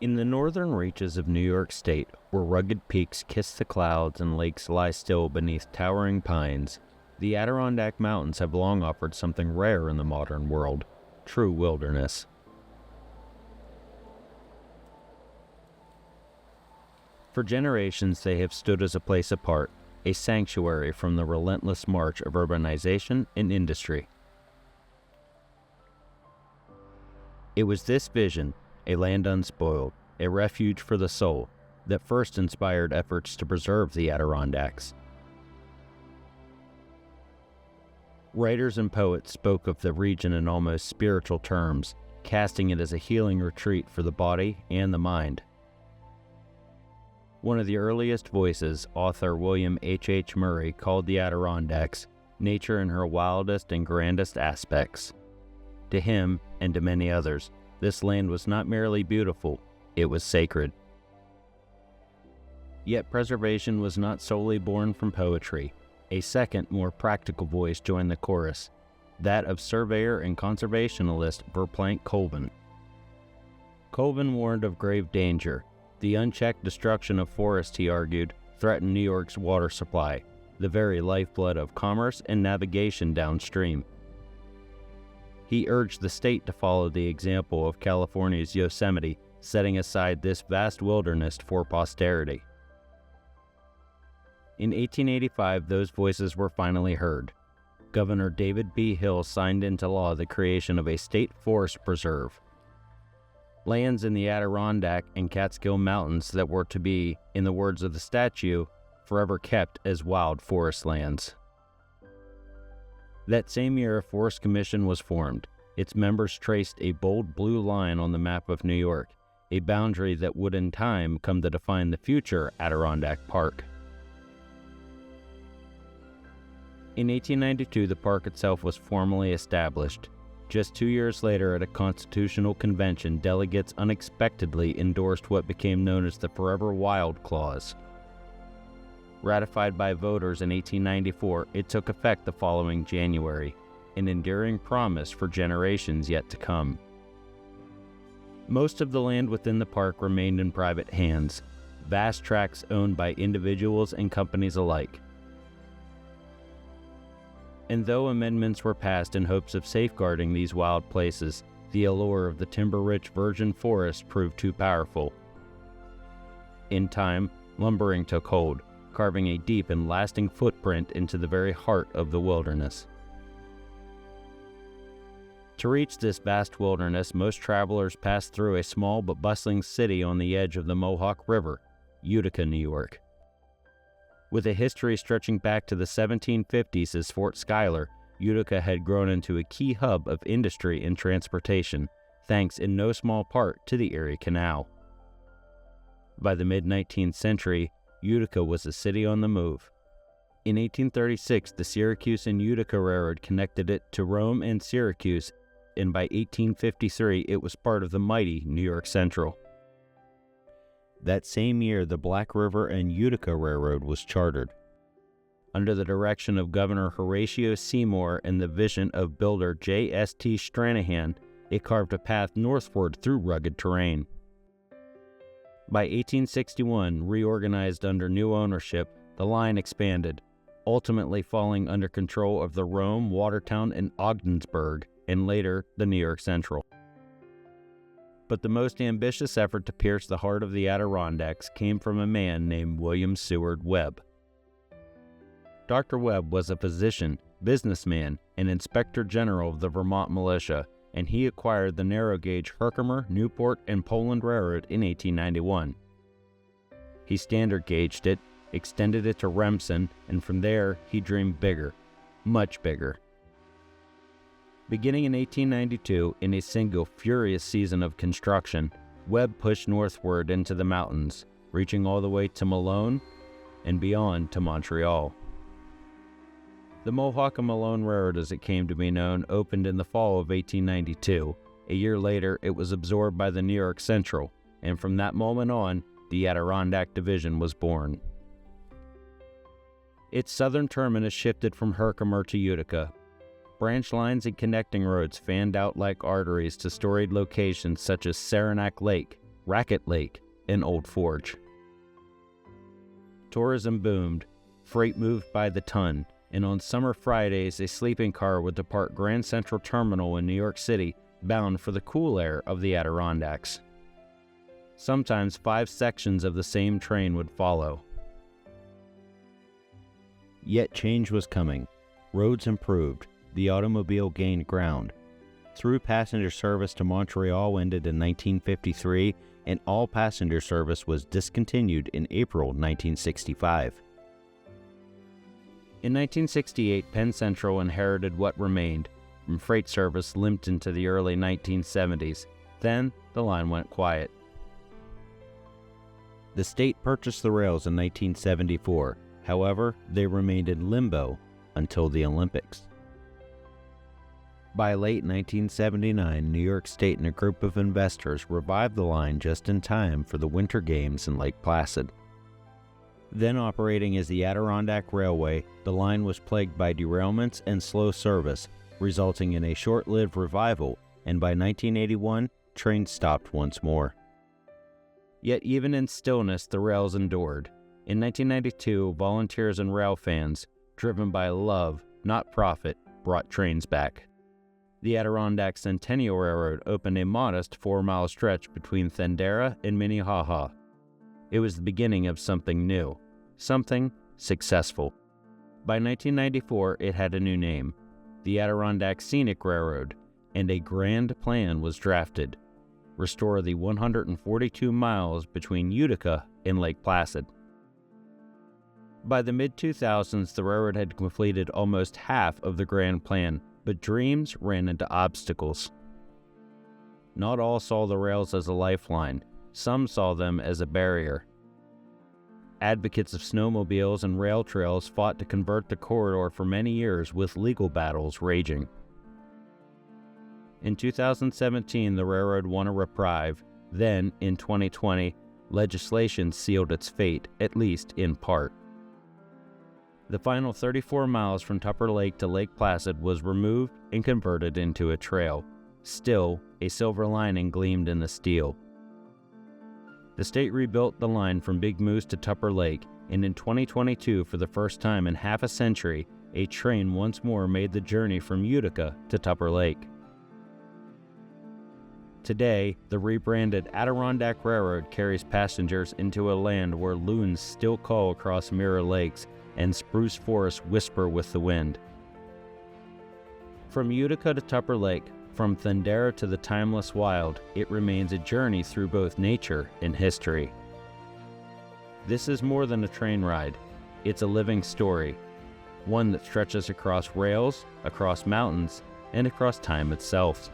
In the northern reaches of New York State, where rugged peaks kiss the clouds and lakes lie still beneath towering pines, the Adirondack Mountains have long offered something rare in the modern world: true wilderness. For generations, they have stood as a place apart, a sanctuary from the relentless march of urbanization and industry. It was this vision, a land unspoiled, a refuge for the soul, that first inspired efforts to preserve the Adirondacks. Writers and poets spoke of the region in almost spiritual terms, casting it as a healing retreat for the body and the mind. One of the earliest voices, author William H. Murray, called the Adirondacks nature in her wildest and grandest aspects. To him, and to many others, this land was not merely beautiful, it was sacred. Yet preservation was not solely born from poetry. A second, more practical voice joined the chorus, that of surveyor and conservationalist Verplanck Colvin. Colvin warned of grave danger. The unchecked destruction of forests, he argued, threatened New York's water supply, the very lifeblood of commerce and navigation downstream. He urged the state to follow the example of California's Yosemite, setting aside this vast wilderness for posterity. In 1885, those voices were finally heard. Governor David B. Hill signed into law the creation of a state forest preserve. Lands in the Adirondack and Catskill Mountains that were to be, in the words of the statute, forever kept as wild forest lands. That same year, a forest commission was formed. Its members traced a bold blue line on the map of New York, a boundary that would in time come to define the future Adirondack Park. In 1892, the park itself was formally established. Just 2 years later, at a constitutional convention, delegates unexpectedly endorsed what became known as the Forever Wild Clause. Ratified by voters in 1894, it took effect the following January, an enduring promise for generations yet to come. Most of the land within the park remained in private hands, vast tracts owned by individuals and companies alike. And though amendments were passed in hopes of safeguarding these wild places, the allure of the timber-rich virgin forest proved too powerful. In time, lumbering took hold, carving a deep and lasting footprint into the very heart of the wilderness. To reach this vast wilderness, most travelers passed through a small but bustling city on the edge of the Mohawk River, Utica, New York. With a history stretching back to the 1750s as Fort Schuyler, Utica had grown into a key hub of industry and transportation, thanks in no small part to the Erie Canal. By the mid-19th century, Utica was a city on the move. In 1836, the Syracuse and Utica Railroad connected it to Rome and Syracuse, and by 1853 it was part of the mighty New York Central. That same year, the Black River and Utica Railroad was chartered. Under the direction of Governor Horatio Seymour and the vision of builder J.S.T. Stranahan, it carved a path northward through rugged terrain. By 1861, reorganized under new ownership, the line expanded, ultimately falling under control of the Rome, Watertown, and Ogdensburg, and later the New York Central. But the most ambitious effort to pierce the heart of the Adirondacks came from a man named William Seward Webb. Dr. Webb was a physician, businessman, and inspector general of the Vermont militia, and he acquired the narrow-gauge Herkimer, Newport, and Poland Railroad in 1891. He standard-gauged it, extended it to Remsen, and from there he dreamed bigger, much bigger. Beginning in 1892, in a single furious season of construction, Webb pushed northward into the mountains, reaching all the way to Malone and beyond to Montreal. The Mohawk and Malone Railroad, as it came to be known, opened in the fall of 1892. A year later, it was absorbed by the New York Central, and from that moment on, the Adirondack Division was born. Its southern terminus shifted from Herkimer to Utica. Branch lines and connecting roads fanned out like arteries to storied locations such as Saranac Lake, Racket Lake, and Old Forge. Tourism boomed, freight moved by the ton, and on summer Fridays a sleeping car would depart Grand Central Terminal in New York City bound for the cool air of the Adirondacks. Sometimes 5 sections of the same train would follow. Yet change was coming. Roads improved. The automobile gained ground. Through passenger service to Montreal ended in 1953, and all passenger service was discontinued in April 1965. In 1968, Penn Central inherited what remained, and freight service limped into the early 1970s. Then, the line went quiet. The state purchased the rails in 1974. However, they remained in limbo until the Olympics. By late 1979, New York State and a group of investors revived the line just in time for the Winter Games in Lake Placid. Then operating as the Adirondack Railway, the line was plagued by derailments and slow service, resulting in a short-lived revival, and by 1981, trains stopped once more. Yet even in stillness, the rails endured. In 1992, volunteers and rail fans, driven by love, not profit, brought trains back. The Adirondack Centennial Railroad opened a modest 4-mile stretch between Thandera and Minnehaha. It was the beginning of something new, something successful. By 1994, it had a new name, the Adirondack Scenic Railroad, and a grand plan was drafted: restore the 142 miles between Utica and Lake Placid. By the mid-2000s, the railroad had completed almost half of the grand plan, but dreams ran into obstacles. Not all saw the rails as a lifeline. Some saw them as a barrier. Advocates of snowmobiles and rail trails fought to convert the corridor for many years, with legal battles raging. In 2017, the railroad won a reprieve. Then, in 2020, legislation sealed its fate, at least in part. The final 34 miles from Tupper Lake to Lake Placid was removed and converted into a trail. Still, a silver lining gleamed in the steel. The state rebuilt the line from Big Moose to Tupper Lake, and in 2022, for the first time in half a century, a train once more made the journey from Utica to Tupper Lake. Today, the rebranded Adirondack Railroad carries passengers into a land where loons still call across Mirror Lakes and spruce forests whisper with the wind. From Utica to Tupper Lake, from Thandera to the timeless wild, it remains a journey through both nature and history. This is more than a train ride. It's a living story, one that stretches across rails, across mountains, and across time itself.